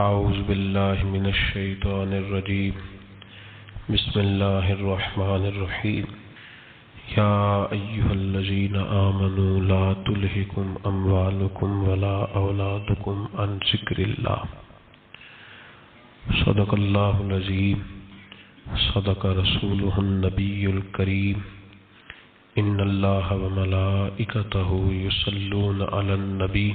اعوذ باللہ من الشیطان الرجیم بسم اللہ الرحمن الرحیم یا ایہا الذین آمنوا لا تلہکم اموالکم ولا اولادکم عن ذکر اللہ صدق اللہ العظیم صدق رسولہ النبی الکریم ان اللہ وملائکتہ یصلون علی النبی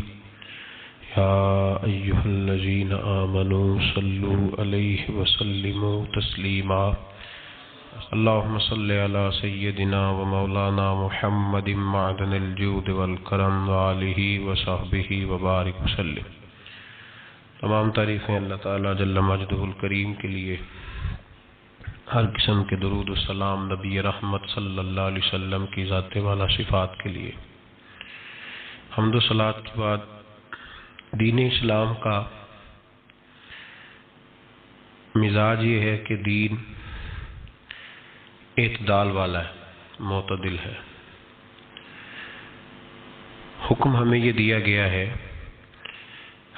یا ایہا الذین آمنوا صلوا علیہ وسلموا تسلیما اللہم صلی علی سیدنا و مولانا محمد معدن الجود والکرم وآلہ وصحبہ وبارک وسلم۔ تمام تعریفیں اللہ تعالیٰ جل مجدہ الکریم کے لیے، ہر قسم کے درود و سلام نبی رحمت صلی اللہ علیہ وسلم کی ذات والا صفات کے لیے۔ حمد و صلوات کے بعد دین اسلام کا مزاج یہ ہے کہ دین اعتدال والا ہے، معتدل ہے۔ حکم ہمیں یہ دیا گیا ہے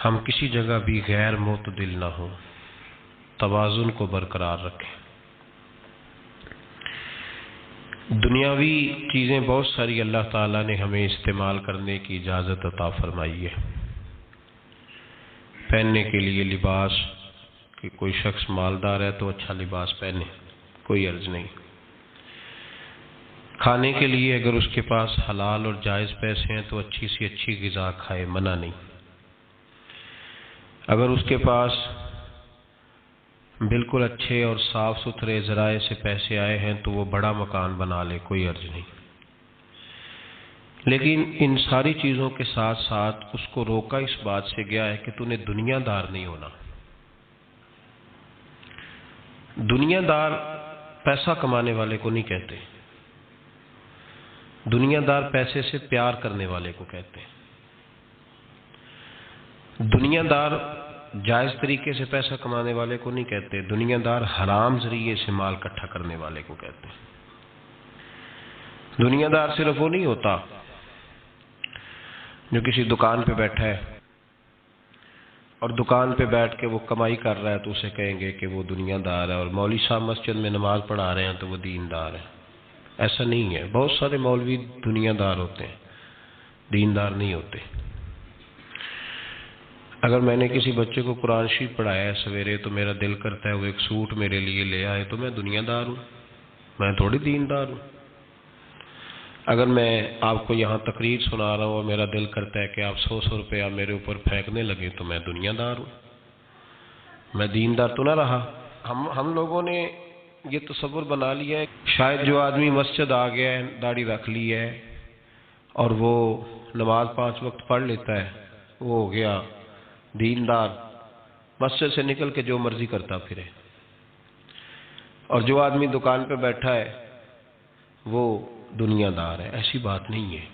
ہم کسی جگہ بھی غیر معتدل نہ ہوں، توازن کو برقرار رکھیں۔ دنیاوی چیزیں بہت ساری اللہ تعالیٰ نے ہمیں استعمال کرنے کی اجازت عطا فرمائی ہے۔ پہننے کے لیے لباس، کہ کوئی شخص مالدار ہے تو اچھا لباس پہنے، کوئی عرض نہیں۔ کھانے کے لیے اگر اس کے پاس حلال اور جائز پیسے ہیں تو اچھی سی اچھی غذا کھائے، منع نہیں۔ اگر اس کے پاس بالکل اچھے اور صاف ستھرے ذرائع سے پیسے آئے ہیں تو وہ بڑا مکان بنا لے، کوئی عرض نہیں۔ لیکن ان ساری چیزوں کے ساتھ ساتھ اس کو روکا اس بات سے گیا ہے کہ تو نے دنیا دار نہیں ہونا۔ دنیا دار پیسہ کمانے والے کو نہیں کہتے، دنیا دار پیسے سے پیار کرنے والے کو کہتے ہیں۔ دنیا دار جائز طریقے سے پیسہ کمانے والے کو نہیں کہتے، دنیا دار حرام ذریعے سے مال اکٹھا کرنے والے کو کہتے ہیں۔ دنیا دار صرف وہ نہیں ہوتا جو کسی دکان پہ بیٹھا ہے اور دکان پہ بیٹھ کے وہ کمائی کر رہا ہے تو اسے کہیں گے کہ وہ دنیا دار ہے، اور مولوی صاحب مسجد میں نماز پڑھا رہے ہیں تو وہ دیندار ہے۔ ایسا نہیں ہے، بہت سارے مولوی دنیا دار ہوتے ہیں، دیندار نہیں ہوتے۔ اگر میں نے کسی بچے کو قرآن شریف پڑھایا ہے سویرے تو میرا دل کرتا ہے وہ ایک سوٹ میرے لیے لے آئے تو میں دنیا دار ہوں، میں تھوڑی دیندار ہوں۔ اگر میں آپ کو یہاں تقریر سنا رہا ہوں اور میرا دل کرتا ہے کہ آپ 100 روپیہ میرے اوپر پھینکنے لگے تو میں دنیا دار ہوں، میں دیندار تو نہ رہا۔ ہم لوگوں نے یہ تصور بنا لیا ہے شاید جو آدمی مسجد آ گیا ہے، داڑھی رکھ لی ہے اور وہ نماز 5 وقت پڑھ لیتا ہے، وہ ہو گیا دیندار، مسجد سے نکل کے جو مرضی کرتا پھرے۔ اور جو آدمی دکان پہ بیٹھا ہے وہ دنیا دار ہے۔ ایسی بات نہیں ہے،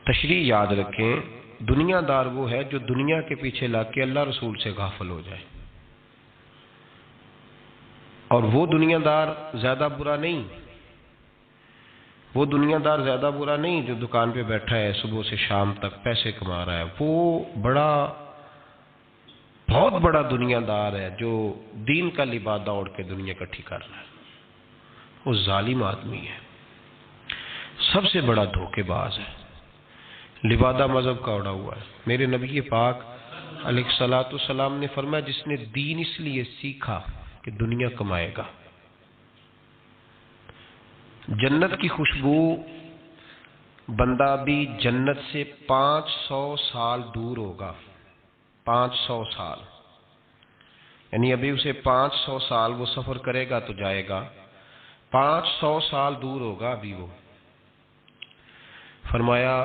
تشریح یاد رکھیں۔ دنیا دار وہ ہے جو دنیا کے پیچھے لگ کے اللہ رسول سے غافل ہو جائے، اور وہ دنیا دار زیادہ برا نہیں، وہ دنیا دار زیادہ برا نہیں جو دکان پہ بیٹھا ہے صبح سے شام تک پیسے کما رہا ہے، وہ بہت بڑا دنیا دار ہے جو دین کا لبادہ اوڑھ کے دنیا اکٹھی کر رہا ہے۔ وہ ظالم آدمی ہے، سب سے بڑا دھوکے باز ہے، لبادہ مذہب کا اوڑھا ہوا ہے۔ میرے نبی پاک علیہ الصلوۃ والسلام نے فرمایا جس نے دین اس لیے سیکھا کہ دنیا کمائے گا، جنت کی خوشبو بندہ بھی جنت سے 500 سال دور ہوگا، 500 سال، یعنی ابھی اسے 500 سال وہ سفر کرے گا تو جائے گا، 500 سال دور ہوگا ابھی وہ۔ فرمایا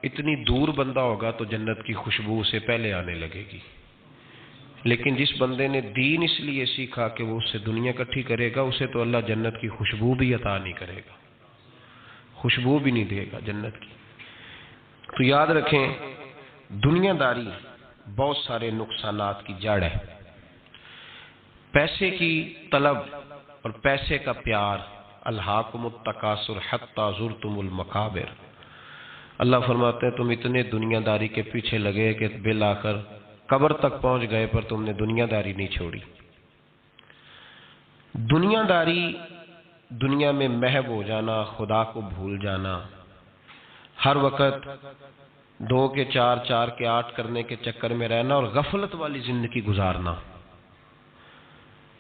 اتنی دور بندہ ہوگا تو جنت کی خوشبو سے پہلے آنے لگے گی، لیکن جس بندے نے دین اس لیے سیکھا کہ وہ اس سے دنیا اکٹھی کرے گا، اسے تو اللہ جنت کی خوشبو بھی عطا نہیں کرے گا، خوشبو بھی نہیں دے گا جنت کی۔ تو یاد رکھیں دنیا داری بہت سارے نقصانات کی جڑ ہے۔ پیسے کی طلب اور پیسے کا پیار، الہاکم التکاثر حتی زرتم المقابر، اللہ فرماتے ہیں تم اتنے دنیا داری کے پیچھے لگے کہ بالآخر قبر تک پہنچ گئے پر تم نے دنیا داری نہیں چھوڑی۔ دنیا داری، دنیا میں محو ہو جانا، خدا کو بھول جانا، ہر وقت 2 کے 4 4 کے 8 کرنے کے چکر میں رہنا اور غفلت والی زندگی گزارنا،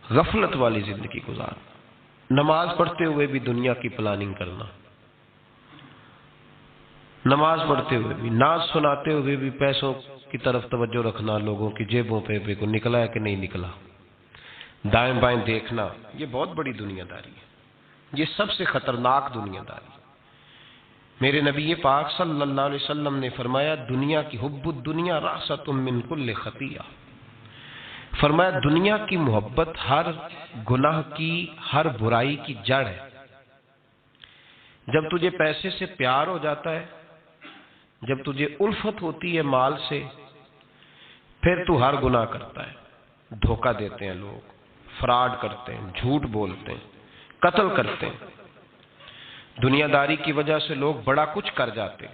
غفلت والی زندگی گزارنا، نماز پڑھتے ہوئے بھی دنیا کی پلاننگ کرنا، نماز پڑھتے ہوئے بھی، ناز سناتے ہوئے بھی پیسوں کی طرف توجہ رکھنا، لوگوں کی جیبوں پہ کو نکلا ہے کہ نہیں نکلا، دائیں بائیں دیکھنا، یہ بہت بڑی دنیا داری ہے، یہ سب سے خطرناک دنیا داری ہے۔ میرے نبی پاک صلی اللہ علیہ وسلم نے فرمایا دنیا کی حب الدنیا رأست من کل خطیہ، فرمایا دنیا کی محبت ہر گناہ کی، ہر برائی کی جڑ ہے۔ جب تجھے پیسے سے پیار ہو جاتا ہے، جب تجھے الفت ہوتی ہے مال سے، پھر تو ہر گناہ کرتا ہے، دھوکہ دیتے ہیں لوگ، فراڈ کرتے ہیں، جھوٹ بولتے ہیں، قتل کرتے ہیں، دنیا داری کی وجہ سے لوگ بڑا کچھ کر جاتے،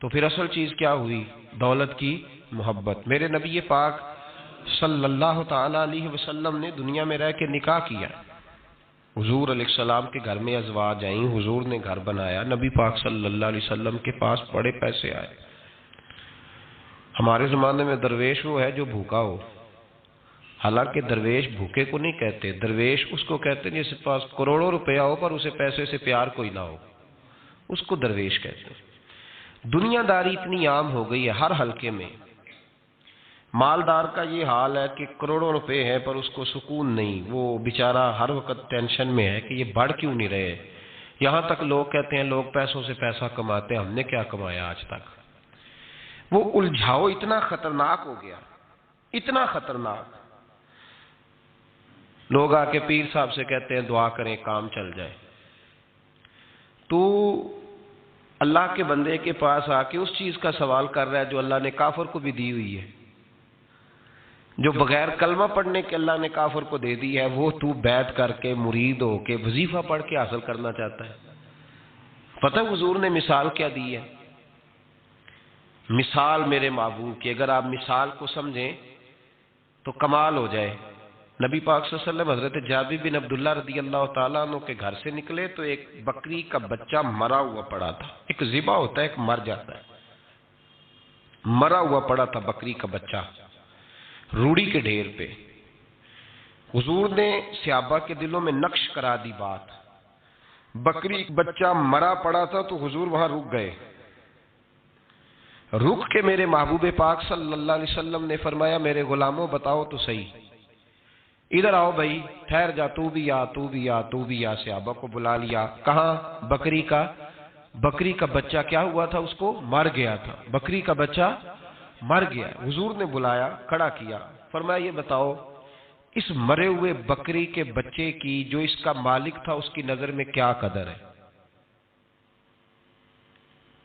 تو پھر اصل چیز کیا ہوئی؟ دولت کی محبت۔ میرے نبی پاک صلی اللہ تعالی علیہ وسلم نے دنیا میں رہ کے نکاح کیا، حضور علیہ السلام کے گھر میں ازواج آئیں، حضور نے گھر بنایا، نبی پاک صلی اللہ علیہ وسلم کے پاس بڑے پیسے آئے۔ ہمارے زمانے میں درویش وہ ہے جو بھوکا ہو، حالانکہ درویش بھوکے کو نہیں کہتے، درویش اس کو کہتے ہیں جس کے پاس کروڑوں روپیہ ہو پر اسے پیسے سے پیار کوئی نہ ہو، اس کو درویش کہتے ہیں۔ دنیا داری اتنی عام ہو گئی ہے ہر حلقے میں، مالدار کا یہ حال ہے کہ کروڑوں روپے ہیں پر اس کو سکون نہیں، وہ بیچارہ ہر وقت ٹینشن میں ہے کہ یہ بڑھ کیوں نہیں رہے، یہاں تک لوگ کہتے ہیں لوگ پیسوں سے پیسہ کماتے ہیں، ہم نے کیا کمایا آج تک۔ وہ الجھاؤ اتنا خطرناک ہو گیا، اتنا خطرناک، لوگ آ کے پیر صاحب سے کہتے ہیں دعا کریں کام چل جائے، تو اللہ کے بندے کے پاس آ کے اس چیز کا سوال کر رہا ہے جو اللہ نے کافر کو بھی دی ہوئی ہے، جو بغیر کلمہ پڑھنے کے اللہ نے کافر کو دے دی ہے، وہ تو بیعت کر کے مرید ہو کے وظیفہ پڑھ کے حاصل کرنا چاہتا ہے۔ پتہ حضور نے مثال کیا دی ہے؟ مثال میرے محبوب کی، اگر آپ مثال کو سمجھیں تو کمال ہو جائے۔ نبی پاک صلی اللہ علیہ وسلم حضرت جابر بن عبداللہ رضی اللہ تعالیٰ عنہ کے گھر سے نکلے تو ایک بکری کا بچہ مرا ہوا پڑا تھا، ایک ذبح ہوتا ہے ایک مر جاتا ہے، مرا ہوا پڑا تھا بکری کا بچہ روڑی کے ڈھیر پہ۔ حضور نے صحابہ کے دلوں میں نقش کرا دی بات، بکری بچہ مرا پڑا تھا تو حضور وہاں رک گئے، رک کے میرے محبوب پاک صلی اللہ علیہ وسلم نے فرمایا میرے غلاموں بتاؤ تو صحیح، ادھر آؤ بھائی، ٹھہر جا، تو بھی آ، تو بھی آ، تو بھی آ۔ صحابہ کو بلا لیا، کہاں؟ بکری کا بچہ کیا ہوا تھا؟ اس کو مر گیا تھا، بکری کا بچہ مر گیا۔ حضور نے بلایا، کھڑا کیا، فرمایا یہ بتاؤ اس مرے ہوئے بکری کے بچے کی جو اس کا مالک تھا اس کی نظر میں کیا قدر ہے،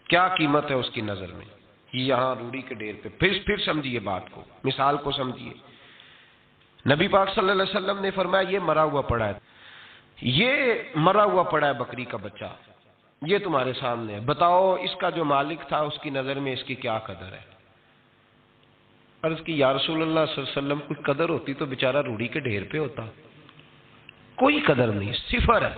کیا قیمت ہے اس کی نظر میں؟ یہاں روڑی کے ڈھیر پہ پھر سمجھیے بات کو، مثال کو سمجھیے۔ نبی پاک صلی اللہ علیہ وسلم نے فرمایا یہ مرا ہوا پڑا ہے، یہ مرا ہوا پڑا ہے بکری کا بچہ، یہ تمہارے سامنے ہے، بتاؤ اس کا جو مالک تھا اس کی نظر میں اس کی کیا قدر ہے؟ عرض کی یا رسول اللہ صلی اللہ علیہ وسلم کوئی قدر ہوتی تو بیچارہ روڑی کے ڈھیر پہ ہوتا، کوئی قدر نہیں، صفر ہے۔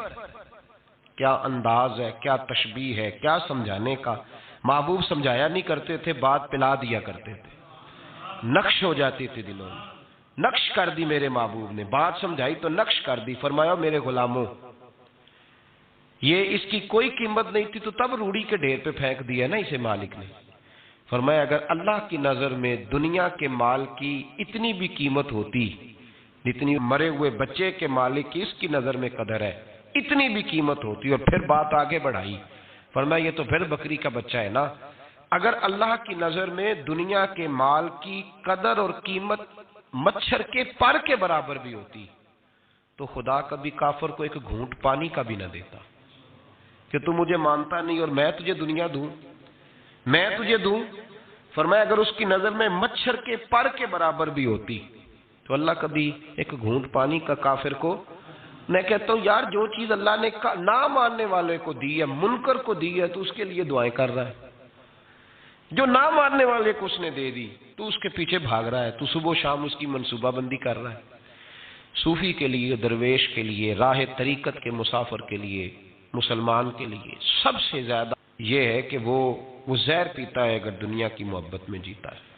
کیا انداز ہے، کیا تشبیہ ہے، کیا سمجھانے کا۔ محبوب سمجھایا نہیں کرتے تھے، بات پلا دیا کرتے تھے، نقش ہو جاتی تھی دلوں میں، نقش کر دی میرے محبوب نے، بات سمجھائی تو نقش کر دی۔ فرمایا میرے غلاموں یہ اس کی کوئی قیمت نہیں تھی تو تب روڑی کے ڈھیر پہ پھینک دیا نا اسے مالک نے۔ فرمایا اگر اللہ کی نظر میں دنیا کے مال کی اتنی بھی قیمت ہوتی جتنی مرے ہوئے بچے کے مالک کی اس کی نظر میں قدر ہے، اتنی بھی قیمت ہوتی، اور پھر بات آگے بڑھائی، فرمایا یہ تو پھر بکری کا بچہ ہے نا۔ اگر اللہ کی نظر میں دنیا کے مال کی قدر اور قیمت مچھر کے پر کے برابر بھی ہوتی تو خدا کبھی کافر کو ایک گھونٹ پانی کا بھی نہ دیتا کہ تو مجھے مانتا نہیں اور میں تجھے دنیا دوں، میں تجھے دوں۔ فرمایا اگر اس کی نظر میں مچھر کے پر کے برابر بھی ہوتی تو اللہ کبھی ایک گھونٹ پانی کا کافر کو۔ میں کہتا ہوں یار جو چیز اللہ نے نہ ماننے والے کو دی ہے، منکر کو دی ہے، تو اس کے لیے دعائیں کر رہا ہے، جو نہ ماننے والے کو اس نے دے دی تو تو اس کے پیچھے بھاگ رہا ہے، تو صبح و شام اس کی منصوبہ بندی کر رہا ہے۔ صوفی کے لیے، درویش کے لیے، راہ طریقت کے مسافر کے لیے، مسلمان کے لیے سب سے زیادہ یہ ہے کہ وہ زہر پیتا ہے اگر دنیا کی محبت میں جیتا ہے۔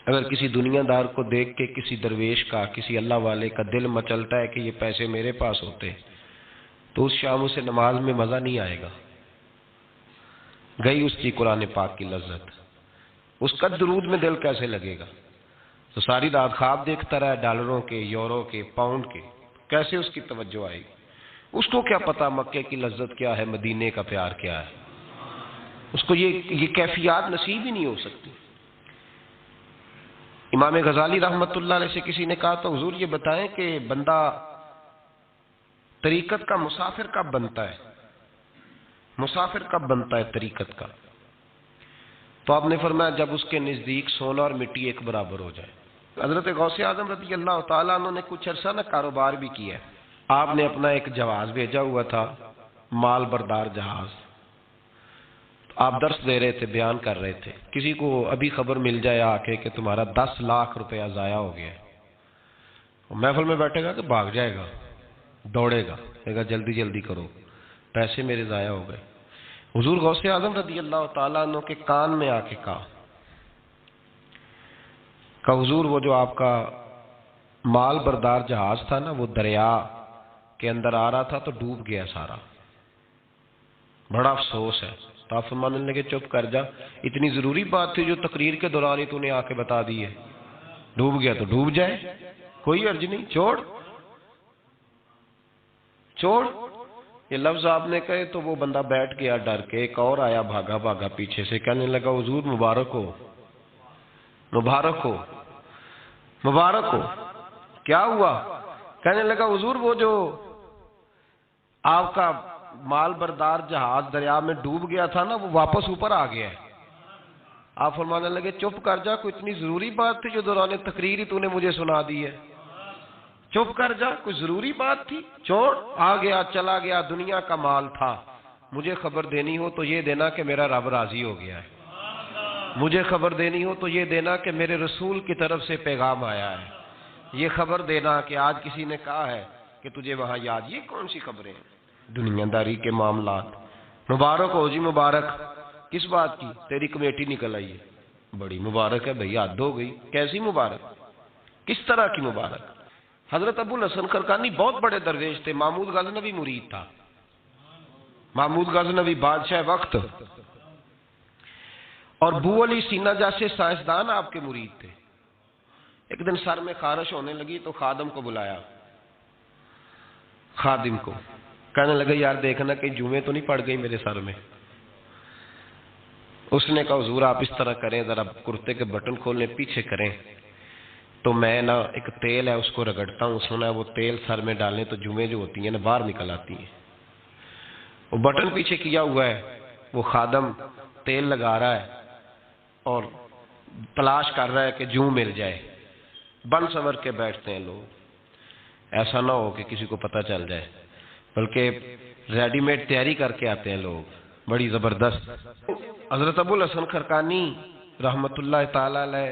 اگر کسی دنیا دار کو دیکھ کے کسی درویش کا، کسی اللہ والے کا دل مچلتا ہے کہ یہ پیسے میرے پاس ہوتے تو اس شام اسے نماز میں مزہ نہیں آئے گا، گئی اس کی قرآن پاک کی لذت، اس کا درود میں دل کیسے لگے گا؟ تو ساری رات خواب دیکھتا رہا ڈالروں کے، یورو کے، پاؤنڈ کے، کیسے اس کی توجہ آئے گی؟ اس کو کیا پتا مکے کی لذت کیا ہے، مدینے کا پیار کیا ہے؟ اس کو یہ کیفیات نصیب ہی نہیں ہو سکتی۔ امام غزالی رحمت اللہ علیہ سے کسی نے کہا تو حضور یہ بتائیں کہ بندہ طریقت کا مسافر کب بنتا ہے؟ مسافر کب بنتا ہے طریقت کا؟ تو آپ نے فرمایا جب اس کے نزدیک سونا اور مٹی ایک برابر ہو جائے۔ حضرت غوث اعظم رضی اللہ تعالیٰ عنہ نے کچھ عرصہ کاروبار بھی کیا ہے۔ آپ نے اپنا ایک جہاز بھیجا ہوا تھا، مال بردار جہاز۔ آپ درس دے رہے تھے، بیان کر رہے تھے، کسی کو ابھی خبر مل جائے آ کے کہ تمہارا 10 لاکھ روپیہ ضائع ہو گیا ہے، محفل میں بیٹھے گا کہ بھاگ جائے گا، دوڑے گا، کہے گا جلدی جلدی کرو، پیسے میرے ضائع ہو گئے۔ حضور غوث اعظم رضی اللہ تعالیٰ عنہ کے کان میں آ کے کہا کہ حضور وہ جو آپ کا مال بردار جہاز تھا نا، وہ دریا کے اندر آ رہا تھا تو ڈوب گیا سارا، بڑا افسوس ہے۔ تو آپ فرمانے لگے چپ کر جا، اتنی ضروری بات تھی جو تقریر کے دوران ہی تو نے آ کے بتا دی ہے، ڈوب گیا تو ڈوب جائے، کوئی عرض نہیں، چھوڑ چھوڑ۔ یہ لفظ آپ نے کہے تو وہ بندہ بیٹھ گیا ڈر کے، ایک اور آیا بھاگا بھاگا پیچھے سے، کہنے لگا حضور مبارک ہو، مبارک ہو، مبارک ہو۔ کیا ہوا؟ کہنے لگا حضور وہ جو آپ کا مال بردار جہاز دریا میں ڈوب گیا تھا نا، وہ واپس اوپر آ گیا ہے۔ آپ فرمانے لگے چپ کر جا، کوئی اتنی ضروری بات تھی جو دوران تقریر ہی تو نے مجھے سنا دی ہے، چپ کر جا، کوئی ضروری بات تھی، چھوڑ۔ آ گیا چلا گیا، دنیا کا مال تھا، مجھے خبر دینی ہو تو یہ دینا کہ میرا رب راضی ہو گیا ہے، مجھے خبر دینی ہو تو یہ دینا کہ میرے رسول کی طرف سے پیغام آیا ہے، یہ خبر دینا کہ آج کسی نے کہا ہے کہ تجھے وہاں یاد۔ یہ کون سی خبریں ہیں؟ دنیا داری کے معاملات۔ مبارک ہو جی، مبارک۔ کس بات کی؟ تیری کمیٹی نکل آئی ہے، بڑی مبارک ہے بھئی، حد ہو گئی۔ کیسی مبارک؟ کس طرح کی مبارک؟ حضرت ابو الحسن خرقانی بہت بڑے درویش تھے، محمود غزنوی مرید تھا، محمود غزنوی بادشاہ وقت، اور بو علی سینہ جیسے سائنسدان آپ کے مرید تھے۔ ایک دن سر میں خارش ہونے لگی تو خادم کو بلایا، خادم کو، کہنے لگا یار دیکھنا کہ جمعے تو نہیں پڑ گئی میرے سر میں۔ اس نے کہا حضور آپ اس طرح کریں، ذرا کرتے کے بٹن کھولنے پیچھے کریں تو میں نا ایک تیل ہے اس کو رگڑتا ہوں، سنا ہے وہ تیل سر میں ڈالنے تو جمعے جو ہوتی ہیں نا باہر نکل آتی ہیں۔ وہ بٹن پیچھے کیا ہوا ہے، وہ خادم تیل لگا رہا ہے اور تلاش کر رہا ہے کہ جوں مل جائے۔ بن سنور کے بیٹھتے ہیں لوگ، ایسا نہ ہو کہ کسی کو پتہ چل جائے، بلکہ ریڈی میڈ تیاری کر کے آتے ہیں لوگ، بڑی زبردست۔ حضرت ابو الحسن خرقانی رحمت اللہ تعالی علیہ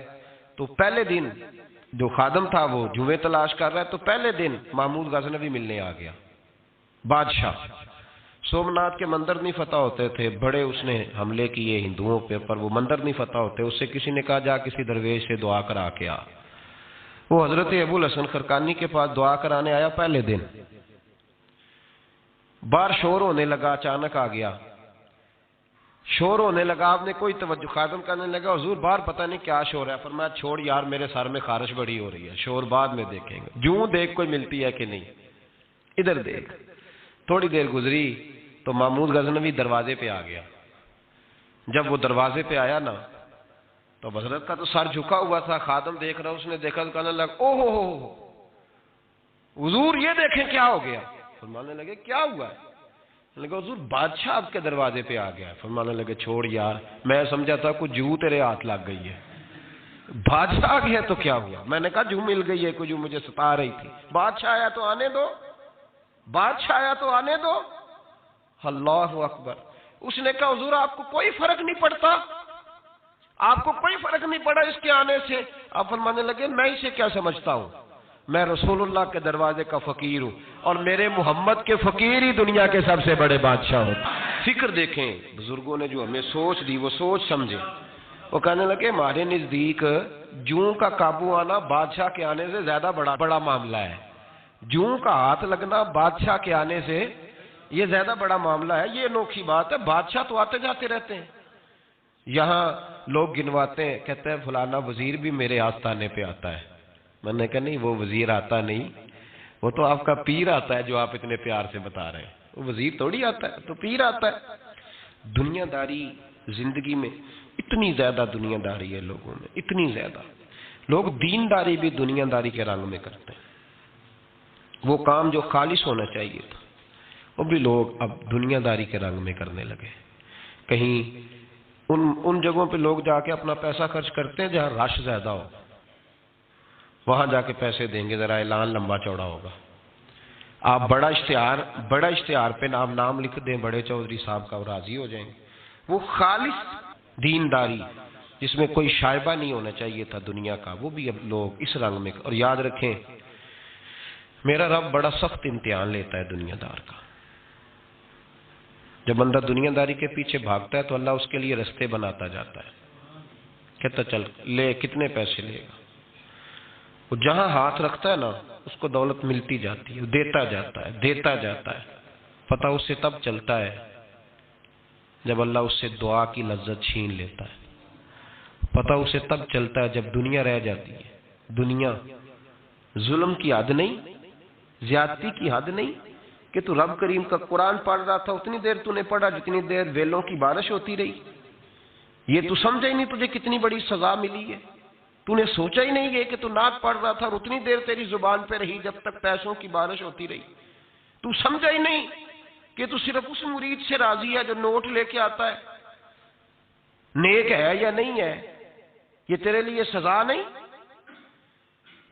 تو پہلے دن جو خادم تھا وہ جمعے تلاش کر رہا ہے، تو پہلے دن محمود غزنوی ملنے آ گیا۔ بادشاہ سومناتھ کے مندر نہیں فتح ہوتے تھے، بڑے اس نے حملے کیے ہندوؤں پہ، پر وہ مندر نہیں فتح ہوتے، اس سے کسی نے کہا جا کسی درویش سے دعا کرا کے آ۔ وہ حضرت ابو الحسن خرقانی کے پاس دعا کرانے آیا پہلے دن، باہر شور ہونے لگا، اچانک آ گیا، شور ہونے لگا، آپ نے کوئی توجہ، خادم کرنے لگا حضور باہر پتہ نہیں کیا شور ہے، فرمایا چھوڑ یار میرے سر میں خارش بڑی ہو رہی ہے، شور بعد میں دیکھیں گے، جوں دیکھ کوئی ملتی ہے کہ نہیں، ادھر دیکھ۔ تھوڑی دیر گزری تو محمود غزنوی دروازے پہ آ گیا۔ جب وہ دروازے پہ آیا نا تو حضرت کا تو سر جھکا ہوا تھا، خادم دیکھ رہا، اس نے دیکھا تو کہنے لگا او ہو حضور یہ دیکھیں کیا ہو گیا۔ فرمانے لگے کیا ہوا ہے؟ لگا حضور بادشاہ آپ کے دروازے پہ آ گیا۔ فرمانے لگے چھوڑ یار، میں سمجھا تھا کوئی جو تیرے ہاتھ لگ گئی ہے، بادشاہ آ گیا تو کیا ہوا؟ میں نے کہا جو مل گئی ہے کوئی جو مجھے ستا رہی تھی، بادشاہ آیا تو آنے دو، بادشاہ آیا تو آنے دو۔ اللہ اکبر۔ اس نے کہا حضور آپ کو کوئی فرق نہیں پڑتا، آپ کو کوئی فرق نہیں پڑا اس کے آنے سے. آپ فرمانے لگے میں اسے کیا سمجھتا ہوں, میں رسول اللہ کے دروازے کا فقیر ہوں, اور میرے محمد کے فقیر ہی دنیا کے سب سے بڑے بادشاہ ہوتے. فکر دیکھیں بزرگوں نے جو ہمیں سوچ دی, وہ سوچ سمجھے. وہ کہنے لگے ہمارے نزدیک جوں کا قابو آنا بادشاہ کے آنے سے زیادہ بڑا معاملہ ہے. جوں کا ہاتھ لگنا بادشاہ کے آنے سے یہ زیادہ بڑا معاملہ ہے. یہ انوکھی بات ہے, بادشاہ تو آتے جاتے رہتے ہیں. یہاں لوگ گنواتے ہیں, کہتے ہیں فلانا وزیر بھی میرے آستانے پہ آتا ہے. میں نے کہا نہیں, وہ وزیر آتا نہیں, وہ تو آپ کا پیر آتا ہے جو آپ اتنے پیار سے بتا رہے ہیں. وہ وزیر تھوڑی آتا ہے, تو پیر آتا ہے. دنیا داری زندگی میں اتنی زیادہ دنیا داری ہے لوگوں میں, اتنی زیادہ. لوگ دینداری بھی دنیا داری کے رنگ میں کرتے ہیں. وہ کام جو خالص ہونا چاہیے تھا وہ بھی لوگ اب دنیا داری کے رنگ میں کرنے لگے. کہیں ان جگہوں پہ لوگ جا کے اپنا پیسہ خرچ کرتے ہیں جہاں رش زیادہ ہو, وہاں جا کے پیسے دیں گے, ذرا اعلان لمبا چوڑا ہوگا. آپ بڑا اشتہار پہ نام لکھ دیں بڑے چودھری صاحب کا, وہ راضی ہو جائیں گے. وہ خالص دینداری جس میں کوئی شائبہ نہیں ہونا چاہیے تھا دنیا کا, وہ بھی اب لوگ اس رنگ میں. اور یاد رکھیں میرا رب بڑا سخت امتحان لیتا ہے دنیا دار کا. جب بندہ دنیا داری کے پیچھے بھاگتا ہے تو اللہ اس کے لیے رستے بناتا جاتا ہے. کہتا چل لے, کتنے پیسے لے گا. وہ جہاں ہاتھ رکھتا ہے نا اس کو دولت ملتی جاتی ہے, دیتا جاتا ہے. پتہ اس سے تب چلتا ہے جب اللہ اس سے دعا کی لذت چھین لیتا ہے. پتہ اسے تب چلتا ہے جب دنیا رہ جاتی ہے. دنیا ظلم کی حد نہیں, زیادتی کی حد نہیں, کہ تو رب کریم کا قرآن پڑھ رہا تھا اتنی دیر تو نے پڑھا جتنی دیر ویلوں کی بارش ہوتی رہی. یہ تو سمجھا ہی نہیں تجھے کتنی بڑی سزا ملی ہے. تو نے سوچا ہی نہیں ہے کہ تو نعت پڑھ رہا تھا اور اتنی دیر تیری زبان پہ رہی جب تک پیسوں کی بارش ہوتی رہی. تو سمجھا ہی نہیں کہ تو صرف اس مرید سے راضی ہے جو نوٹ لے کے آتا ہے. نیک ہے یا نہیں ہے یہ تیرے لیے سزا نہیں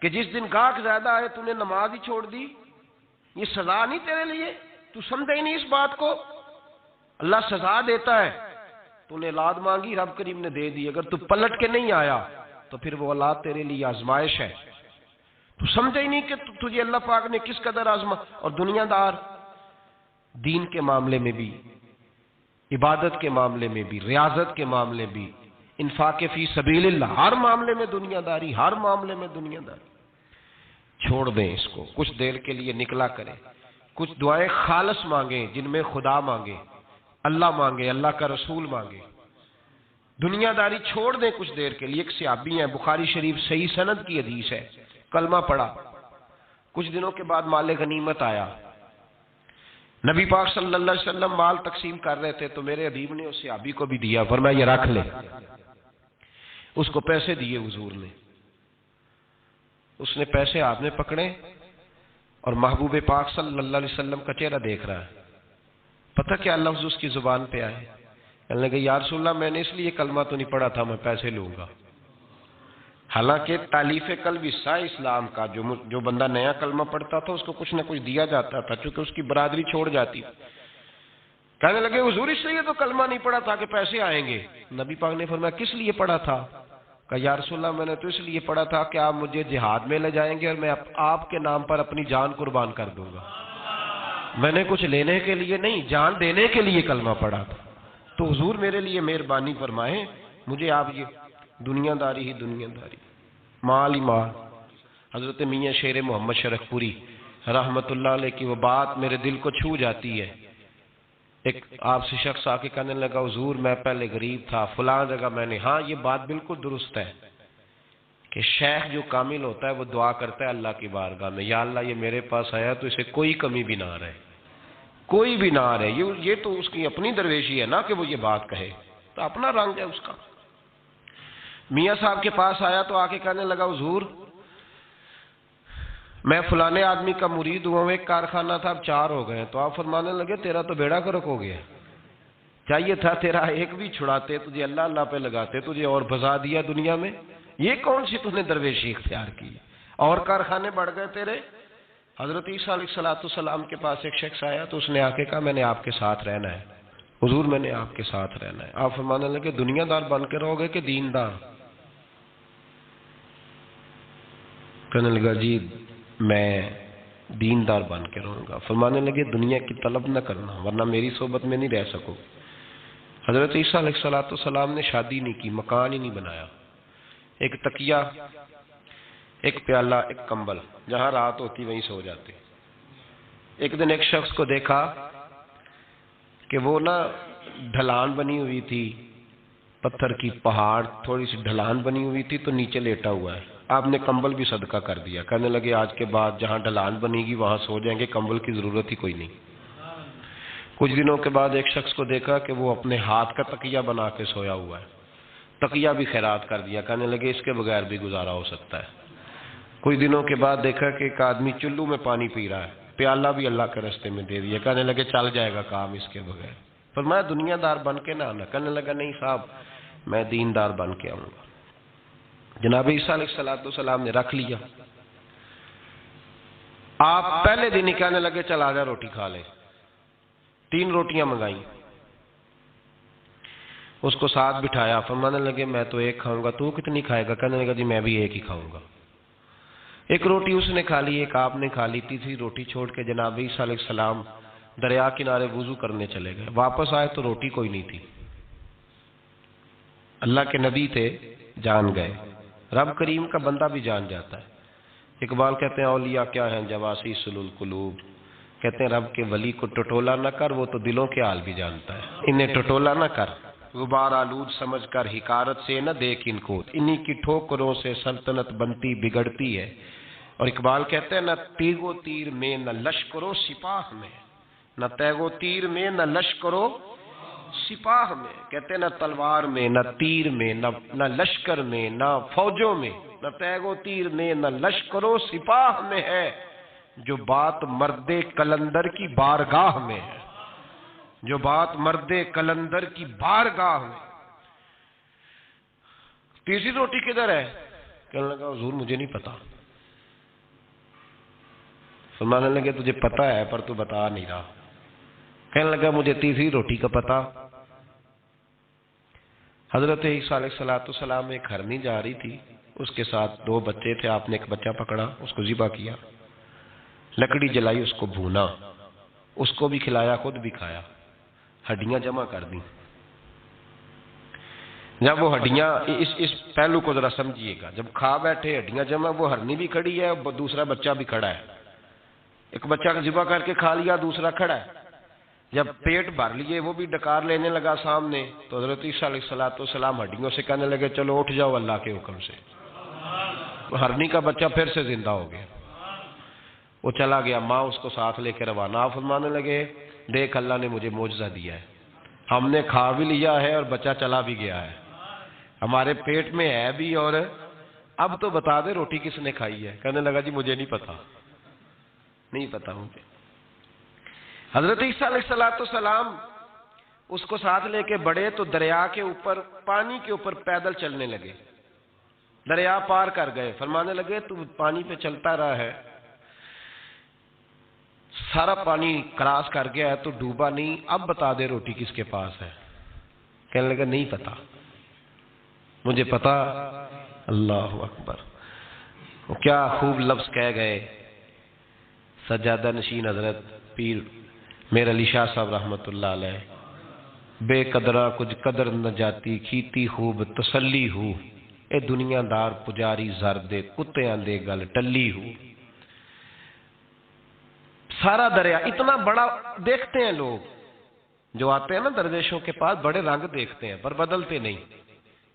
کہ جس دن گاہک زیادہ آئے تو نے نماز ہی چھوڑ دی. یہ سزا نہیں تیرے لیے, تو سمجھا ہی نہیں اس بات کو. اللہ سزا دیتا ہے. تو نے اولاد مانگی, رب کریم نے دے دی. اگر تو پلٹ کے نہیں آیا تو پھر وہ اولاد تیرے لیے آزمائش ہے. تو سمجھا ہی نہیں کہ تجھے اللہ پاک نے کس قدر آزما. اور دنیا دار دین کے معاملے میں بھی, عبادت کے معاملے میں بھی, ریاضت کے معاملے بھی, انفاق فی سبیل اللہ, ہر معاملے میں دنیا داری, ہر معاملے میں دنیا داری. چھوڑ دیں اس کو, کچھ دیر کے لیے نکلا کریں, کچھ دعائیں خالص مانگیں جن میں خدا مانگے, اللہ مانگے, اللہ کا رسول مانگے. دنیا داری چھوڑ دیں کچھ دیر کے لیے. ایک صحابی ہیں, بخاری شریف صحیح سند کی حدیث ہے, کلمہ پڑھا, کچھ دنوں کے بعد مال غنیمت آیا. نبی پاک صلی اللہ علیہ وسلم مال تقسیم کر رہے تھے تو میرے حبیب نے اس صحابی کو بھی دیا, فرمایا یہ رکھ لے. اس کو پیسے دیے حضور نے. اس نے پیسے ہاتھ میں پکڑے اور محبوب پاک صلی اللہ علیہ وسلم کا چہرہ دیکھ رہا ہے. پتہ کیا لفظ اس کی زبان پہ آئے؟ کہنے لگے یا رسول اللہ میں نے اس لیے کلمہ تو نہیں پڑھا تھا میں پیسے لوں گا. حالانکہ تالیف قلب حصہ اسلام کا, جو بندہ نیا کلمہ پڑھتا تھا اس کو کچھ نہ کچھ دیا جاتا تھا چونکہ اس کی برادری چھوڑ جاتی. کہنے لگے حضور اس لیے تو کلمہ نہیں پڑھا تھا کہ پیسے آئیں گے. نبی پاک نے فرمایا کس لیے پڑھا تھا؟ کہا یا رسول اللہ میں نے تو اس لیے پڑھا تھا کہ آپ مجھے جہاد میں لے جائیں گے اور میں آپ کے نام پر اپنی جان قربان کر دوں گا. میں نے کچھ لینے کے لیے نہیں, جان دینے کے لیے کلمہ پڑھا تھا. تو حضور میرے لیے مہربانی فرمائیں, مجھے آپ یہ دنیا داری ہی دنیا داری, مال ہی مال. حضرت میاں شیر محمد شرف پوری رحمت اللہ علیہ کی وہ بات میرے دل کو چھو جاتی ہے. ایک آپ سے شخص آ کے کہنے لگا حضور میں پہلے غریب تھا فلاں جگہ میں نے, ہاں یہ بات بالکل درست ہے کہ شیخ جو کامل ہوتا ہے وہ دعا کرتا ہے اللہ کی بارگاہ میں, یا اللہ یہ میرے پاس آیا تو اسے کوئی کمی بھی نہ رہے, کوئی بھی نہ رہے. یہ تو اس کی اپنی درویشی ہے نا کہ وہ یہ بات کہے, تو اپنا رنگ ہے اس کا. میاں صاحب کے پاس آیا تو آ کے کہنے لگا حضور میں فلانے آدمی کا مرید ہوا ہوں, ایک کارخانہ تھا اب 4 ہو گئے. تو آپ فرمانے لگے تیرا تو بیڑا گرک ہو گیا, چاہیے تھا تیرا ایک بھی چھڑاتے, تجھے اللہ اللہ پہ لگاتے, تجھے اور بھسا دیا دنیا میں. یہ کون سی تُو نے درویشی اختیار کی, اور کارخانے بڑھ گئے تیرے. حضرت عیسیٰ علیہ السلام کے پاس ایک شخص آیا تو اس نے آ کے کہا میں نے آپ کے ساتھ رہنا ہے. حضور میں نے آپ کے ساتھ رہنا ہے۔ آپ فرمانے لگے دنیا دار بن کے رہو گے کہ دیندار؟ کہنے لگا جی میں دیندار بن کے رہوں گا۔ فرمانے لگے دنیا کی طلب نہ کرنا ورنہ میری صحبت میں نہیں رہ سکو۔ حضرت عیسیٰ علیہ السلام نے شادی نہیں کی، مکان ہی نہیں بنایا، ایک تکیہ، ایک پیالہ، ایک کمبل، جہاں رات ہوتی وہیں سو جاتے۔ ایک دن ایک شخص کو دیکھا کہ وہ ڈھلان بنی ہوئی تھی، پتھر کی پہاڑ، تھوڑی سی ڈھلان بنی ہوئی تھی تو نیچے لیٹا ہوا ہے۔ آپ نے کمبل بھی صدقہ کر دیا، کہنے لگے آج کے بعد جہاں ڈھلان بنے گی وہاں سو جائیں گے، کمبل کی ضرورت ہی کوئی نہیں۔ کچھ دنوں کے بعد ایک شخص کو دیکھا کہ وہ اپنے ہاتھ کا تکیہ بنا کے سویا ہوا ہے، تکیہ بھی خیرات کر دیا، کہنے لگے اس کے بغیر بھی گزارا ہو سکتا ہے۔ کچھ دنوں کے بعد دیکھا کہ ایک آدمی چلو میں پانی پی رہا ہے، پیالہ بھی اللہ کے راستے میں دے دیا، کہنے لگے چل جائے گا کام اس کے بغیر۔ فرمایا دنیا دار بن کے نہ آنا، کہنے لگا نہیں صاحب میں دیندار بن کے آؤں گا۔ جناب عیسیٰ علیہ السلام نے رکھ لیا۔ آپ پہلے دن ہی کہنے لگے چل آ جا روٹی کھا لے، 3 روٹیاں منگائیں، اس کو ساتھ بٹھایا، فرمانے لگے میں تو ایک کھاؤں گا، تو کتنی کھائے گا؟ کہنے لگا جی میں بھی ایک ہی کھاؤں گا۔ ایک روٹی اس نے کھا لی، ایک آپ نے کھا لی، تیسری روٹی چھوڑ کے جناب عیسیٰ علیہ السلام دریا کنارے وضو کرنے چلے گئے۔ واپس آئے تو روٹی کوئی نہیں تھی۔ اللہ کے نبی تھے، جان گئے۔ رب کریم کا بندہ بھی جان جاتا ہے۔ اقبال کہتے ہیں اولیاء کیا ہیں جواسی القلوب، کہتے ہیں رب کے ولی کو ٹٹولا نہ کر، وہ تو دلوں کے حال بھی جانتا ہے۔ انہیں ٹٹولا نہ کر، غبار آلود سمجھ کر حکارت سے نہ دیکھ ان کو، انہی کی ٹھوکروں سے سلطنت بنتی بگڑتی ہے۔ اور اقبال کہتے ہیں نہ تیغ و تیر میں نہ لشکرو سپاہ میں، نہ تیغ و تیر میں نہ لشکرو سپاہ میں، کہتے ہیں نہ تلوار میں نہ تیر میں نہ لشکر میں نہ فوجوں میں، نہ تیغ و تیر میں نہ لشکر و سپاہ میں ہے، جو بات مرد کلندر کی بارگاہ میں ہے، جو بات مرد کلندر کی بارگاہ میں۔ تیسری روٹی کدھر ہے؟ کہنے لگا حضور مجھے نہیں پتا۔ فرمانے لگے تجھے پتا ہے پر تو بتا نہیں رہا۔ کہنے لگا مجھے تیسری روٹی کا پتا۔ حضرت عیسیٰ علیہ السلام ایک ہرنی جا رہی تھی، اس کے ساتھ 2 بچے تھے، آپ نے ایک بچہ پکڑا، اس کو ذبح کیا، لکڑی جلائی، اس کو بھونا، اس کو بھی کھلایا، خود بھی کھایا، ہڈیاں جمع کر دیں۔ جب وہ ہڈیاں اس پہلو کو ذرا سمجھیے گا، جب کھا بیٹھے ہڈیاں جمع، وہ ہرنی بھی کھڑی ہے، دوسرا بچہ بھی کھڑا ہے، ایک بچہ کا ذبح کر کے کھا لیا، دوسرا کھڑا ہے۔ جب پیٹ بھر لیے، وہ بھی ڈکار لینے لگا سامنے، تو حضرت عیسیٰ علیہ السلام ہڈیوں سے کہنے لگے چلو اٹھ جاؤ اللہ کے حکم سے۔ ہرنی کا بچہ پھر سے زندہ ہو گیا، وہ چلا گیا، ماں اس کو ساتھ لے کے روانہ۔ آپ فرمانے لگے دیکھ اللہ نے مجھے معجزہ دیا ہے، ہم نے کھا بھی لیا ہے اور بچہ چلا بھی گیا ہے، ہمارے پیٹ میں ہے بھی، اور اب تو بتا دے روٹی کس نے کھائی ہے؟ کہنے لگا جی مجھے نہیں پتا، نہیں پتا مجھے۔ حضرت عیسیٰ علیہ السلام اس کو ساتھ لے کے بڑھے تو دریا کے اوپر، پانی کے اوپر پیدل چلنے لگے، دریا پار کر گئے۔ فرمانے لگے تو پانی پہ چلتا رہا ہے، سارا پانی کراس کر گیا ہے تو ڈوبا نہیں، اب بتا دے روٹی کس کے پاس ہے؟ کہنے لگا نہیں پتا مجھے پتا۔ اللہ اکبر، کیا خوب لفظ کہہ گئے سجادہ نشین حضرت پیر میر علی شاہ صاحب رحمت اللہ علیہ، بے قدرہ کچھ قدر نہ جاتی، کھیتی خوب تسلی ہو، اے دنیا دار پجاری زر دے، کتیاں دے گل ٹلی ہو۔ سارا دریا اتنا بڑا دیکھتے ہیں لوگ، جو آتے ہیں نا درویشوں کے پاس، بڑے رنگ دیکھتے ہیں پر بدلتے نہیں،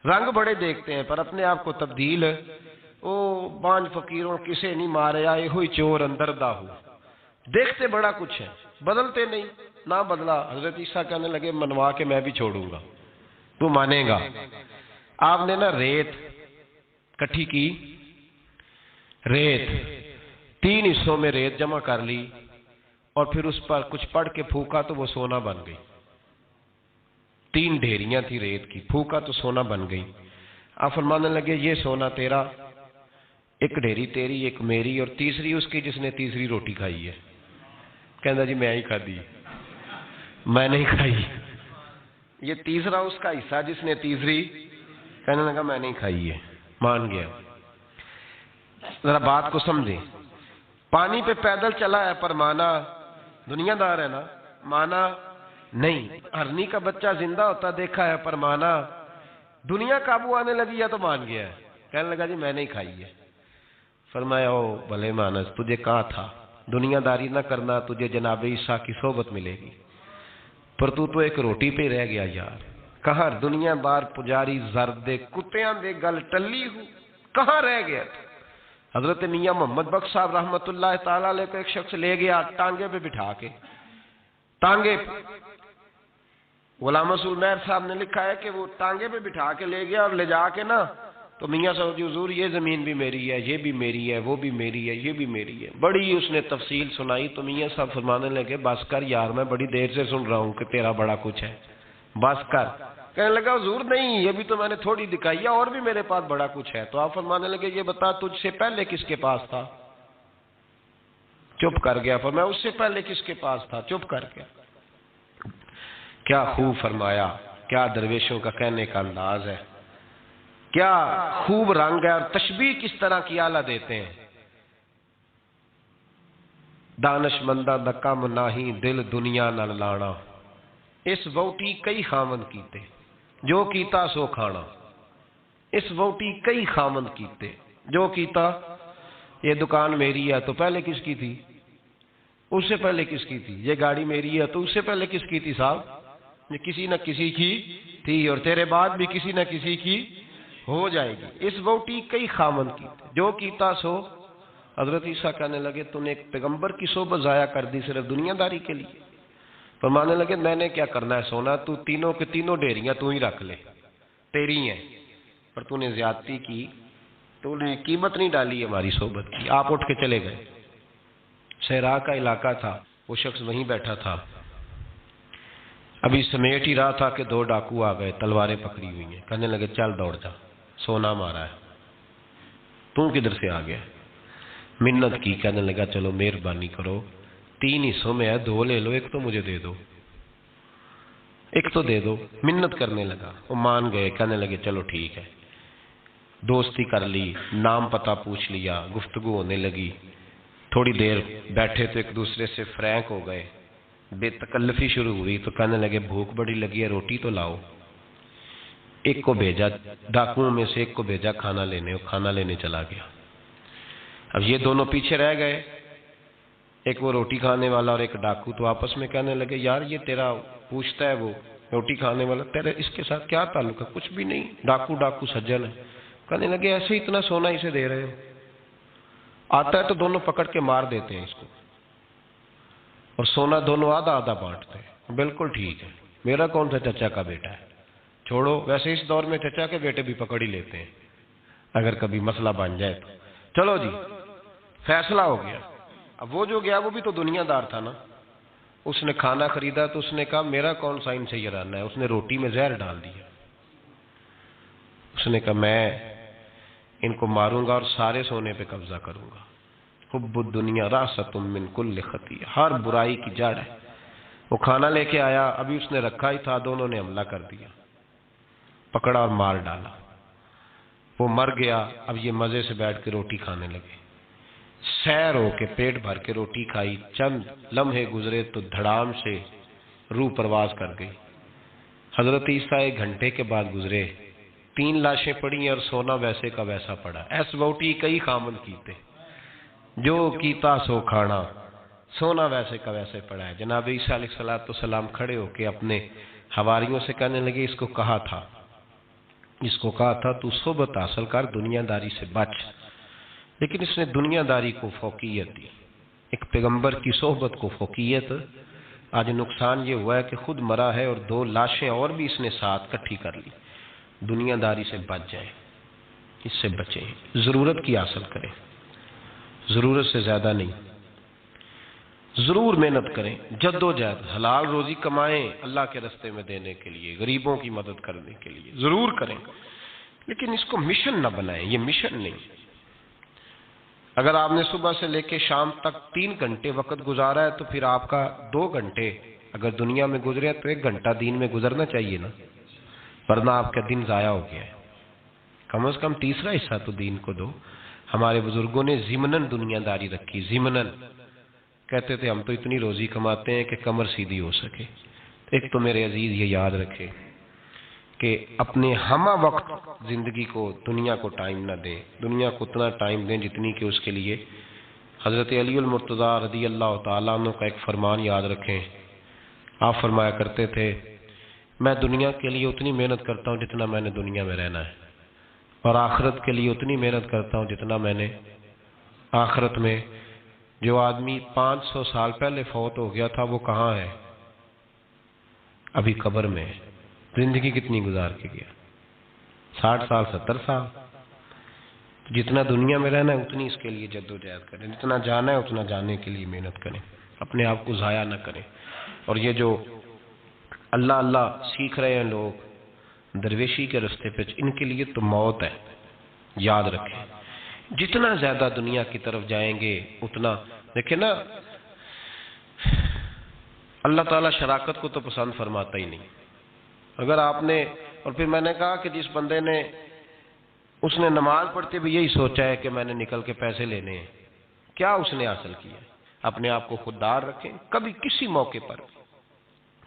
رنگ بڑے دیکھتے ہیں پر اپنے آپ کو تبدیل، او 5 فقیروں کسے نہیں مارے آئے ہوئی چور اندر دا ہو، دیکھتے بڑا کچھ ہے بدلتے نہیں۔ نہ بدلا، حضرت عیسیٰ کہنے لگے منوا کے میں بھی چھوڑوں گا، تو مانے گا۔ آپ نے نا ریت کٹھی کی، ریت 3 حصوں میں ریت جمع کر لی اور پھر اس پر کچھ پڑھ کے پھونکا تو وہ سونا بن گئی۔ 3 ڈھیریاں تھی ریت کی، پھونکا تو سونا بن گئی۔ آپ فرمانے لگے یہ سونا تیرا، ایک ڈھیری تیری، ایک میری، اور تیسری اس کی جس نے تیسری روٹی کھائی ہے۔ کہنا جی میں ہی کھا دی، میں نہیں کھائی، یہ تیسرا اس کا حصہ جس نے تیسری، کہنے لگا میں نہیں کھائی ہے، مان گیا۔ ذرا بات کو سمجھیں، پانی پہ پیدل چلا ہے پر مانا، دنیا دار ہے نا، مانا نہیں۔ ہرنی کا بچہ زندہ ہوتا دیکھا ہے پر مانا، دنیا قابو آنے لگی ہے تو مان گیا ہے، کہنے لگا جی میں نہیں کھائی ہے۔ فرمایا او بھلے مانس، تجھے کہا تھا دنیا داری نہ کرنا، تجھے جناب عیسیٰ کی صحبت ملے گی، پر تو ایک روٹی پہ رہ گیا یار۔ کہاں دنیا دار پجاری زرد کتیاں دے گل ٹلی ہوں، کہاں رہ گیا تھا؟ حضرت میاں محمد بخش صاحب رحمت اللہ تعالیٰ علیہ کو ایک شخص لے گیا ٹانگے پہ بٹھا کے، ٹانگے پہ۔ غلام رسول مہر صاحب نے لکھا ہے کہ وہ ٹانگے پہ بٹھا کے لے گیا اور لے جا کے نا تو میاں صاحب جی حضور یہ زمین بھی میری ہے، یہ بھی میری ہے، وہ بھی میری ہے، یہ بھی میری ہے، بڑی اس نے تفصیل سنائی۔ تو میاں صاحب فرمانے لگے بس کر یار، میں بڑی دیر سے سن رہا ہوں کہ تیرا بڑا کچھ ہے، بس کر۔ کہنے لگا حضور نہیں، یہ بھی تو میں نے تھوڑی دکھائی ہے، اور بھی میرے پاس بڑا کچھ ہے۔ تو آپ فرمانے لگے یہ بتا تجھ سے پہلے کس کے پاس تھا؟ چپ کر گیا۔ فرمایا اس سے پہلے کس کے پاس تھا؟ چپ کر گیا۔ کیا خوب فرمایا، کیا درویشوں کا کہنے کا انداز ہے، کیا خوب رنگ ہے، اور تشبیہ کس طرح کی اعلیٰ دیتے ہیں۔ دانش مندہ دا کم ناہی دل دنیا نال لانا، اس ووٹی کئی خامن کیتے جو کیتا سو کھانا، اس ووٹی کئی خامن کیتے جو کیتا۔ یہ دکان میری ہے تو پہلے کس کی تھی؟ اس سے پہلے کس کی تھی؟ یہ گاڑی میری ہے تو اس سے پہلے کس کی تھی صاحب؟ یہ کسی نہ کسی کی تھی، اور تیرے بعد بھی کسی نہ کسی کی ہو جائے گی۔ اس ووٹی کئی خامن کیتے جو کیتا سو۔ حضرت عیسیٰ کہنے لگے تو نے ایک پیغمبر کی صحبت ضائع کر دی صرف دنیا داری کے لیے۔ فرمانے لگے میں نے کیا کرنا ہے سونا، تو تینوں کے تینوں ڈیریاں تو ہی رکھ لے، تیری ہیں، پر تو نے زیادتی کی، تو نے قیمت نہیں ڈالی ہماری صحبت کی۔ آپ اٹھ کے چلے گئے۔ صحرا کا علاقہ تھا، وہ شخص وہیں بیٹھا تھا، ابھی سمیٹ ہی رہا تھا کہ دو ڈاکو آ گئے، تلواریں پکڑی ہوئی ہیں، کہنے لگے چل دوڑ جا، سونا مارا ہے، تو کدھر سے آ گیا؟ منت کی، کہنے لگا چلو مہربانی کرو، 3 حصوں میں ہے، 2 لے لو، ایک تو مجھے دے دو، ایک تو دے دو۔ منت کرنے لگا، وہ مان گئے، کہنے لگے چلو ٹھیک ہے۔ دوستی کر لی، نام پتہ پوچھ لیا، گفتگو ہونے لگی، تھوڑی دیر بیٹھے تو ایک دوسرے سے فرینک ہو گئے، بے تکلفی شروع ہوئی، تو کہنے لگے بھوک بڑی لگی ہے، روٹی تو لاؤ۔ ایک کو بھیجا، ڈاکوؤں میں سے ایک کو بھیجا کھانا لینے، وہ کھانا لینے چلا گیا۔ اب یہ دونوں پیچھے رہ گئے، ایک وہ روٹی کھانے والا اور ایک ڈاکو، تو آپس میں کہنے لگے یار یہ تیرا پوچھتا ہے وہ روٹی کھانے والا، تیرے اس کے ساتھ کیا تعلق ہے؟ کچھ بھی نہیں، ڈاکو ڈاکو سجن ہے۔ کہنے لگے ایسے ہی اتنا سونا اسے دے رہے ہو، آتا ہے تو دونوں پکڑ کے مار دیتے ہیں اس کو، اور سونا دونوں آدھا آدھا بانٹتے ہیں۔ بالکل ٹھیک ہے، میرا کون سا چچا کا بیٹا ہے، چھوڑو، ویسے اس دور میں چچا کے بیٹے بھی پکڑ ہی لیتے ہیں اگر کبھی مسئلہ بن جائے تو۔ چلو جی فیصلہ ہو گیا۔ اب وہ جو گیا وہ بھی تو دنیا دار تھا نا، اس نے کھانا خریدا تو اس نے کہا میرا کون سا ان سے یارانہ ہے، اس نے روٹی میں زہر ڈال دیا۔ اس نے کہا میں ان کو ماروں گا اور سارے سونے پہ قبضہ کروں گا۔ حب الدنیا راست من کل خطیہ، ہر برائی کی جڑ ہے۔ وہ کھانا لے کے آیا، ابھی اس نے رکھا ہی تھا، دونوں نے حملہ کر دیا، پکڑا اور مار ڈالا۔ وہ مر گیا، اب یہ مزے سے بیٹھ کے روٹی کھانے لگے، سیر ہو کے پیٹ بھر کے روٹی کھائی، چند لمحے گزرے تو دھڑام سے روح پرواز کر گئی۔ حضرت عیسیٰ 1 گھنٹے کے بعد گزرے، 3 لاشیں پڑی ہیں اور سونا ویسے کا ویسا پڑا۔ ایس ووٹی کئی خامن کیتے جو کیتا سو کھانا، سونا ویسے کا ویسے پڑا ہے۔ جناب عیسیٰ علیہ السلام کھڑے ہو کے اپنے حواریوں سے کہنے لگے اس کو کہا تھا تو صحبت حاصل کر، دنیا داری سے بچ، لیکن اس نے دنیا داری کو فوقیت دی، ایک پیغمبر کی صحبت کو فوقیت۔ آج نقصان یہ ہوا ہے کہ خود مرا ہے اور 2 لاشیں اور بھی اس نے ساتھ کٹھی کر لی۔ دنیا داری سے بچ جائیں، اس سے بچیں، ضرورت کی حاصل کریں، ضرورت سے زیادہ نہیں، ضرور محنت کریں، جد و جہد، حلال روزی کمائیں اللہ کے راستے میں دینے کے لیے، غریبوں کی مدد کرنے کے لیے ضرور کریں، لیکن اس کو مشن نہ بنائیں، یہ مشن نہیں۔ اگر آپ نے صبح سے لے کے شام تک 3 گھنٹے وقت گزارا ہے تو پھر آپ کا 2 گھنٹے اگر دنیا میں گزرے تو 1 گھنٹہ دین میں گزرنا چاہیے نا، ورنہ آپ کا دن ضائع ہو گیا ہے۔ کم از کم تیسرا حصہ تو دین کو دو۔ ہمارے بزرگوں نے ضمناً دنیا داری رکھی، ضمناً کہتے تھے ہم تو اتنی روزی کماتے ہیں کہ کمر سیدھی ہو سکے۔ ایک تو میرے عزیز یہ یاد رکھے کہ اپنے ہمہ وقت زندگی کو دنیا کو ٹائم نہ دیں، دنیا کو اتنا ٹائم دیں جتنی کہ اس کے لیے حضرت علی المرتضیٰ رضی اللہ تعالیٰ عنہ کا ایک فرمان یاد رکھیں۔ آپ فرمایا کرتے تھے میں دنیا کے لیے اتنی محنت کرتا ہوں جتنا میں نے دنیا میں رہنا ہے، اور آخرت کے لیے اتنی محنت کرتا ہوں جتنا میں نے آخرت میں۔ جو آدمی 500 سال پہلے فوت ہو گیا تھا وہ کہاں ہے؟ ابھی قبر میں ہے۔ زندگی کتنی گزار کے گیا؟ 60 سال 70 سال۔ جتنا دنیا میں رہنا ہے اتنی اس کے لیے جد و جہد کریں، جتنا جانا ہے اتنا جانے کے لیے محنت کریں، اپنے آپ کو ضائع نہ کریں۔ اور یہ جو اللہ اللہ سیکھ رہے ہیں لوگ درویشی کے رستے پہ، ان کے لیے تو موت ہے، یاد رکھیں۔ جتنا زیادہ دنیا کی طرف جائیں گے اتنا، دیکھیں نا اللہ تعالیٰ شراکت کو تو پسند فرماتا ہی نہیں۔ اگر آپ نے، اور پھر میں نے کہا کہ جس بندے نے اس نے نماز پڑھتے بھی یہی سوچا ہے کہ میں نے نکل کے پیسے لینے ہیں، کیا اس نے حاصل کیا؟ اپنے آپ کو خوددار رکھیں، کبھی کسی موقع پر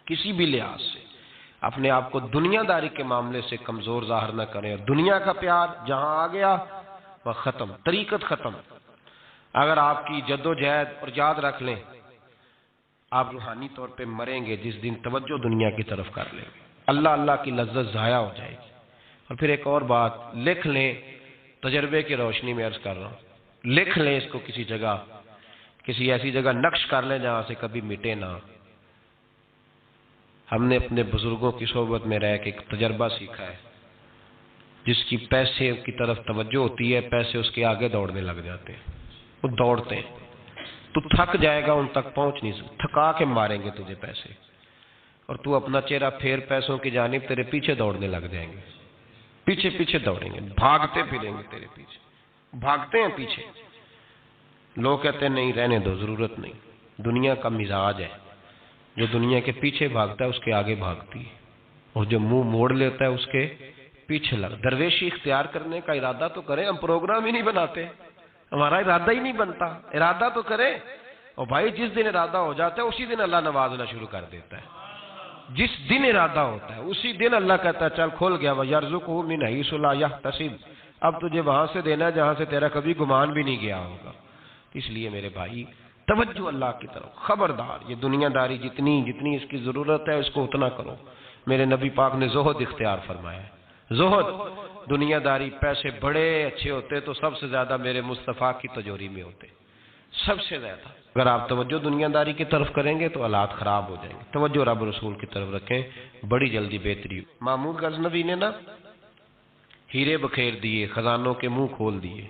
کسی بھی لحاظ سے اپنے آپ کو دنیا داری کے معاملے سے کمزور ظاہر نہ کریں۔ اور دنیا کا پیار جہاں آ گیا وہ ختم، طریقت ختم۔ اگر آپ کی جد و جہد، اور یاد رکھ لیں آپ روحانی طور پہ مریں گے جس دن توجہ دنیا کی طرف کر لیں گے، اللہ اللہ کی لذت ضائع ہو جائے گی۔ اور پھر ایک اور بات لکھ لیں، تجربے کی روشنی میں عرض کر رہا ہوں، لکھ لیں اس کو کسی جگہ، کسی ایسی جگہ نقش کر لیں جہاں سے کبھی مٹے نہ۔ ہم نے اپنے بزرگوں کی صحبت میں رہ کے ایک تجربہ سیکھا ہے، جس کی پیسے کی طرف توجہ ہوتی ہے پیسے اس کے آگے دوڑنے لگ جاتے ہیں، وہ دوڑتے ہیں، تو تھک جائے گا، ان تک پہنچ نہیں سکتا، تھکا کے ماریں گے تجھے پیسے، اور تو اپنا چہرہ پھیر پیسوں کی جانب تیرے پیچھے دوڑنے لگ جائیں گے، پیچھے پیچھے دوڑیں گے، بھاگتے پھریں گے تیرے پیچھے، بھاگتے ہیں پیچھے۔ لوگ کہتے ہیں نہیں رہنے دو، ضرورت نہیں۔ دنیا کا مزاج ہے، جو دنیا کے پیچھے بھاگتا ہے اس کے آگے بھاگتی ہے، اور جو منہ موڑ لیتا ہے اس کے پیچھے لگ۔ درویشی اختیار کرنے کا ارادہ تو کریں، ہم پروگرام ہی نہیں بناتے، ہمارا ارادہ ہی نہیں بنتا، ارادہ تو کریں۔ اور بھائی جس دن ارادہ ہو جاتا ہے اسی دن اللہ نوازنا شروع کر دیتا ہے، جس دن ارادہ ہوتا ہے اسی دن اللہ کہتا ہے چل کھول گیا، وَيَرْزُقُهُ مِنْ حَيْثُ لَا يَحْتَسِبُ، اب تجھے وہاں سے دینا ہے جہاں سے تیرا کبھی گمان بھی نہیں گیا ہوگا۔ اس لیے میرے بھائی توجہ اللہ کی طرف، خبردار یہ دنیا داری جتنی اس کی ضرورت ہے اس کو اتنا کرو۔ میرے نبی پاک نے زہد اختیار فرمایا ہے، زہد، دنیا داری۔ پیسے بڑے اچھے ہوتے تو سب سے زیادہ میرے مصطفیٰ کی تجوری میں ہوتے، سب سے زیادہ۔ اگر آپ توجہ دنیا داری کی طرف کریں گے تو حالات خراب ہو جائیں گے، توجہ رب رسول کی طرف رکھیں، بڑی جلدی بہتری۔ محمود غزنوی نے نا ہیرے بکھیر دیے، خزانوں کے منہ کھول دیے،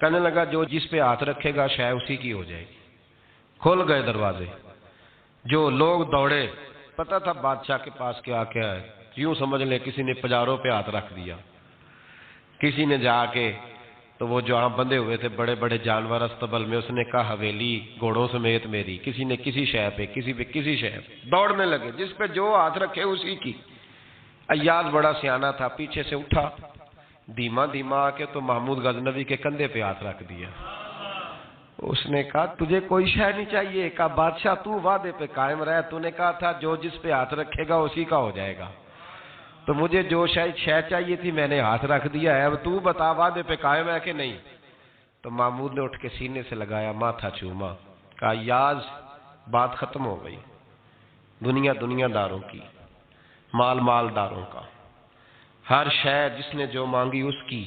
کہنے لگا جو جس پہ ہاتھ رکھے گا شاید اسی کی ہو جائے گی۔ کھول گئے دروازے، جو لوگ دوڑے، پتہ تھا بادشاہ کے پاس کیا کیا ہے، یوں سمجھ لیں کسی نے پجاروں پہ ہاتھ رکھ دیا، کسی نے جا کے تو وہ جہاں بندھے ہوئے تھے بڑے بڑے جانور استبل میں، اس نے کہا حویلی گھوڑوں سمیت میری، کسی نے کسی شے پہ، کسی پہ کسی شے پہ، دوڑنے لگے، جس پہ جو ہاتھ رکھے اسی کی۔ ایاز بڑا سیانا تھا، پیچھے سے اٹھا دھیما دھیما آ کے تو محمود غزنوی کے کندھے پہ ہاتھ رکھ دیا۔ اس نے کہا تجھے کوئی شے نہیں چاہیے؟ کہا بادشاہ تو وعدے پہ قائم رہے، تو نے کہا تھا جو جس پہ ہاتھ رکھے گا اسی کا ہو جائے گا، تو مجھے جو شے چاہیے تھی میں نے ہاتھ رکھ دیا ہے، اب تو بتا وعدے پہ قائم ہے کہ نہیں؟ تو محمود نے اٹھ کے سینے سے لگایا، ماتھا چوما، کہا یاز بات ختم ہو گئی، دنیا دنیا داروں کی، مال مالداروں کا، ہر شے جس نے جو مانگی اس کی،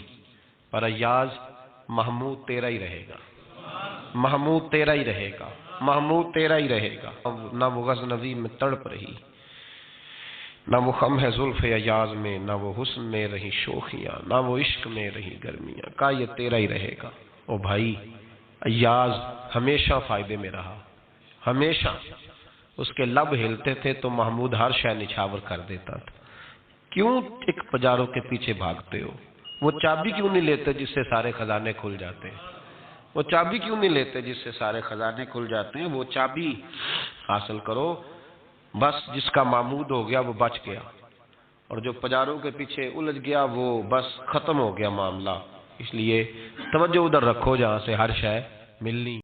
پر ایاز محمود تیرا ہی رہے گا، محمود تیرا ہی رہے گا، محمود تیرا ہی رہے گا۔ نہ وہ غزنوی میں تڑپ رہی، نہ وہ خم ہے زلف ایاز میں، نہ وہ حسن میں رہی شوخیاں، نہ وہ عشق میں رہی گرمیاں، کہا یہ تیرا ہی رہے گا۔ او بھائی ایاز ہمیشہ فائدے میں رہا، ہمیشہ اس کے لب ہلتے تھے تو محمود ہر شے نچھاور کر دیتا تھا۔ کیوں ایک پجاروں کے پیچھے بھاگتے ہو؟ وہ چابی کیوں نہیں لیتے جس سے سارے خزانے کھل جاتے ہیں؟ وہ چابی کیوں نہیں لیتے جس سے سارے خزانے کھل جاتے ہیں؟ وہ چابی حاصل کرو بس جس کا معمود ہو گیا وہ بچ گیا، اور جو پجاروں کے پیچھے الجھ گیا وہ بس ختم ہو گیا معاملہ۔ اس لیے توجہ ادھر رکھو جہاں سے ہر شے ملنی